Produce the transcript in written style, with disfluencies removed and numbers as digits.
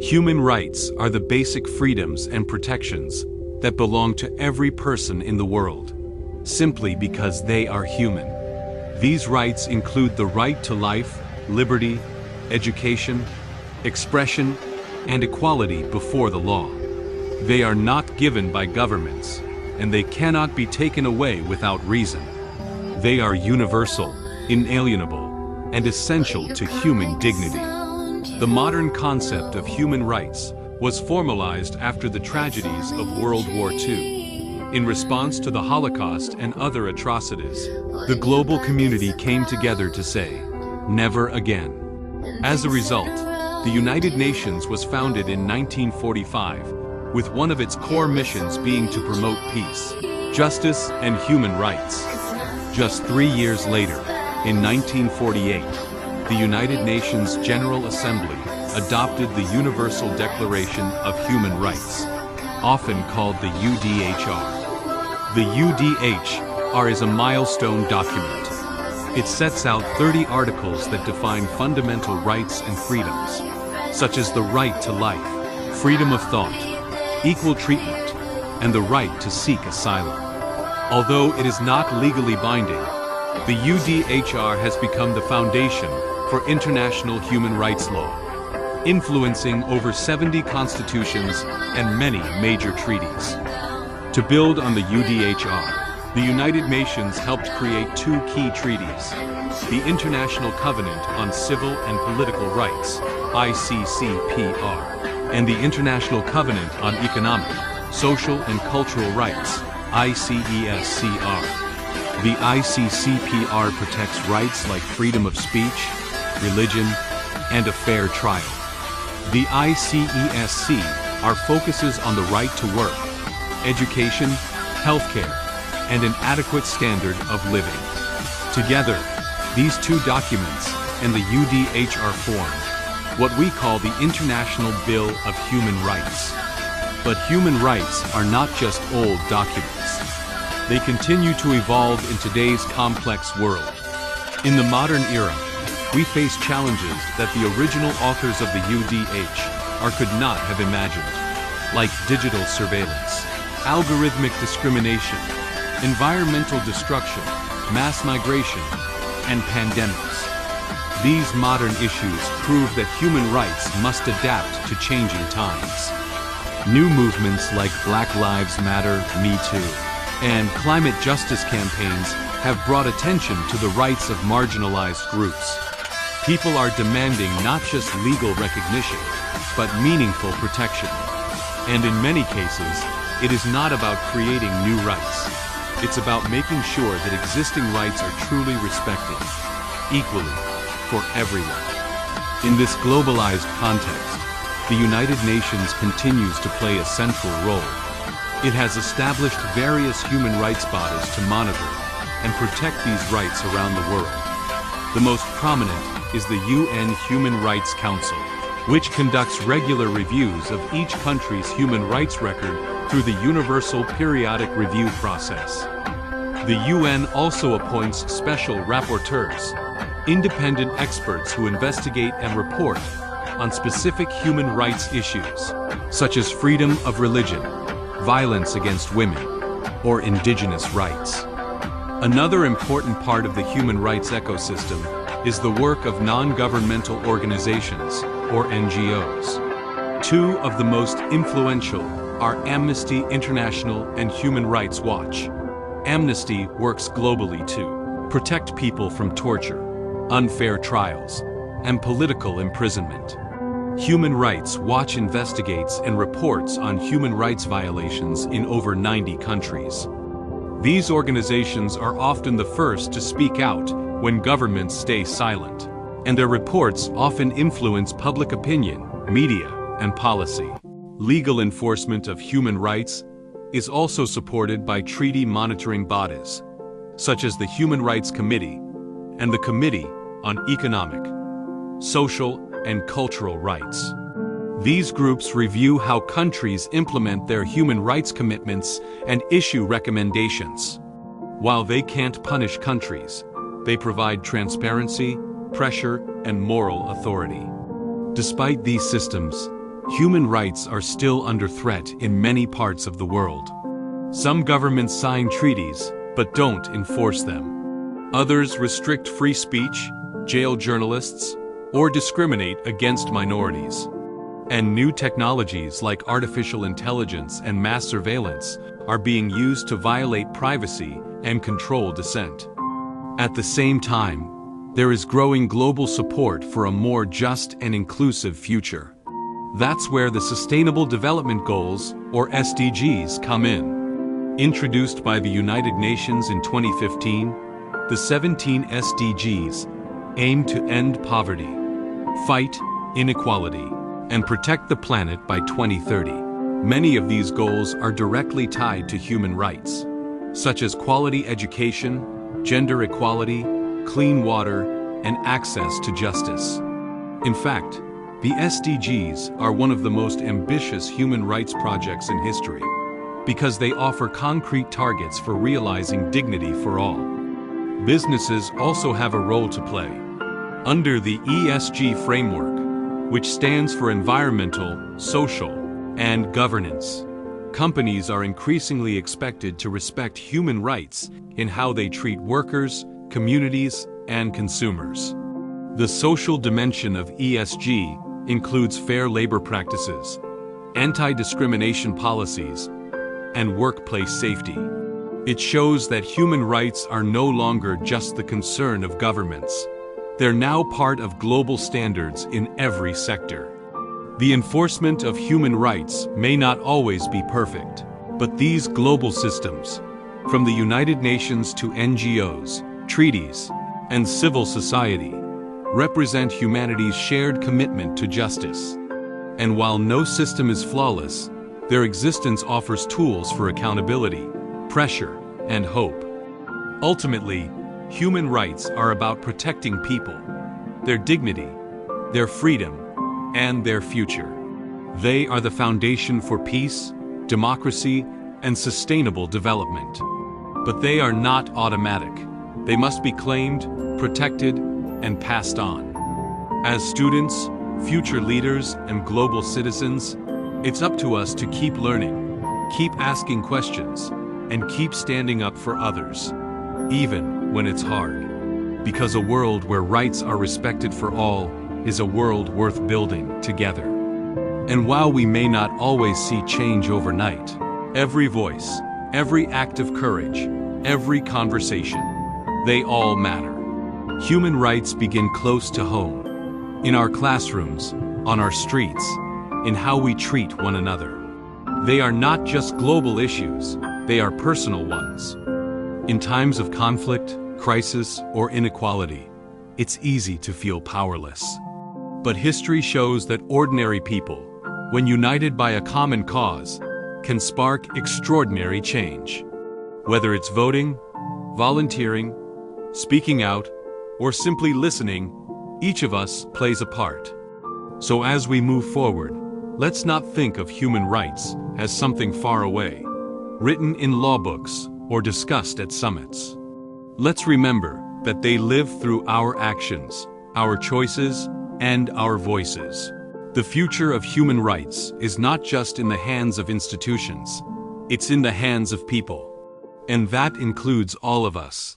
Human rights are the basic freedoms and protections that belong to every person in the world, simply because they are human. These rights include the right to life, liberty, education, expression, and equality before the law. They are not given by governments, and they cannot be taken away without reason. They are universal, inalienable, and essential to human dignity. The modern concept of human rights was formalized after the tragedies of World War II. In response to the Holocaust and other atrocities, the global community came together to say, "Never again." As a result, the United Nations was founded in 1945, with one of its core missions being to promote peace, justice, and human rights. Just 3 years later, in 1948, the United Nations General Assembly adopted the Universal Declaration of Human Rights, often called the UDHR. The UDHR is a milestone document. It sets out 30 articles that define fundamental rights and freedoms, such as the right to life, freedom of thought, equal treatment, and the right to seek asylum. Although it is not legally binding, the UDHR has become the foundation for international human rights law, influencing over 70 constitutions and many major treaties. To build on the UDHR, the United Nations helped create 2 key treaties: the International Covenant on Civil and Political Rights, ICCPR, and the International Covenant on Economic, Social and Cultural Rights, ICESCR. The ICCPR protects rights like freedom of speech, religion, and a fair trial. The ICESCR focuses on the right to work, education, healthcare, and an adequate standard of living. Together, these 2 documents and the UDHR form what we call the International Bill of Human Rights. But human rights are not just old documents. They continue to evolve in today's complex world. In the modern era, we face challenges that the original authors of the UDHR could not have imagined, like digital surveillance, algorithmic discrimination, environmental destruction, mass migration, and pandemics. These modern issues prove that human rights must adapt to changing times. New movements like Black Lives Matter, Me Too, and climate justice campaigns have brought attention to the rights of marginalized groups. People are demanding not just legal recognition, but meaningful protection. And in many cases, it is not about creating new rights. It's about making sure that existing rights are truly respected, equally, for everyone. In this globalized context, the United Nations continues to play a central role. It has established various human rights bodies to monitor and protect these rights around the world. The most prominent is the UN Human Rights Council, which conducts regular reviews of each country's human rights record through the Universal Periodic Review process. The UN also appoints special rapporteurs, independent experts who investigate and report on specific human rights issues, such as freedom of religion, violence against women, or indigenous rights. Another important part of the human rights ecosystem is the work of non-governmental organizations, or NGOs. 2 of the most influential are Amnesty International and Human Rights Watch. Amnesty works globally to protect people from torture, unfair trials, and political imprisonment. Human Rights Watch investigates and reports on human rights violations in over 90 countries. These organizations are often the first to speak out when governments stay silent, and their reports often influence public opinion, media, and policy. Legal enforcement of human rights is also supported by treaty monitoring bodies, such as the Human Rights Committee and the Committee on Economic, Social, and Cultural Rights. These groups review how countries implement their human rights commitments and issue recommendations. While they can't punish countries, they provide transparency, pressure, and moral authority. Despite these systems, human rights are still under threat in many parts of the world. Some governments sign treaties, but don't enforce them. Others restrict free speech, jail journalists, or discriminate against minorities. And new technologies like artificial intelligence and mass surveillance are being used to violate privacy and control dissent. At the same time, there is growing global support for a more just and inclusive future. That's where the Sustainable Development Goals, or SDGs, come in. Introduced by the United Nations in 2015, the 17 SDGs aim to end poverty, fight inequality, and protect the planet by 2030. Many of these goals are directly tied to human rights, such as quality education, gender equality, clean water, and access to justice. In fact, the SDGs are one of the most ambitious human rights projects in history, because they offer concrete targets for realizing dignity for all. Businesses also have a role to play. Under the ESG framework, which stands for environmental, social, and governance, companies are increasingly expected to respect human rights in how they treat workers, communities, and consumers. The social dimension of ESG includes fair labor practices, anti-discrimination policies, and workplace safety. It shows that human rights are no longer just the concern of governments. They're now part of global standards in every sector. The enforcement of human rights may not always be perfect, but these global systems, from the United Nations to NGOs, treaties, and civil society, represent humanity's shared commitment to justice. And while no system is flawless, their existence offers tools for accountability, pressure, and hope. Ultimately, human rights are about protecting people, their dignity, their freedom, and their future. They are the foundation for peace, democracy, and sustainable development. But they are not automatic. They must be claimed, protected, and passed on. As students, future leaders, and global citizens, it's up to us to keep learning, keep asking questions, and keep standing up for others, even when it's hard. Because a world where rights are respected for all is a world worth building together. And while we may not always see change overnight, every voice, every act of courage, every conversation, they all matter. Human rights begin close to home, in our classrooms, on our streets, in how we treat one another. They are not just global issues, they are personal ones. In times of conflict, crisis, or inequality, it's easy to feel powerless. But history shows that ordinary people, when united by a common cause, can spark extraordinary change. Whether it's voting, volunteering, speaking out, or simply listening, each of us plays a part. So as we move forward, let's not think of human rights as something far away, written in law books or discussed at summits. Let's remember that they live through our actions, our choices, and our voices. The future of human rights is not just in the hands of institutions, it's in the hands of people. And that includes all of us.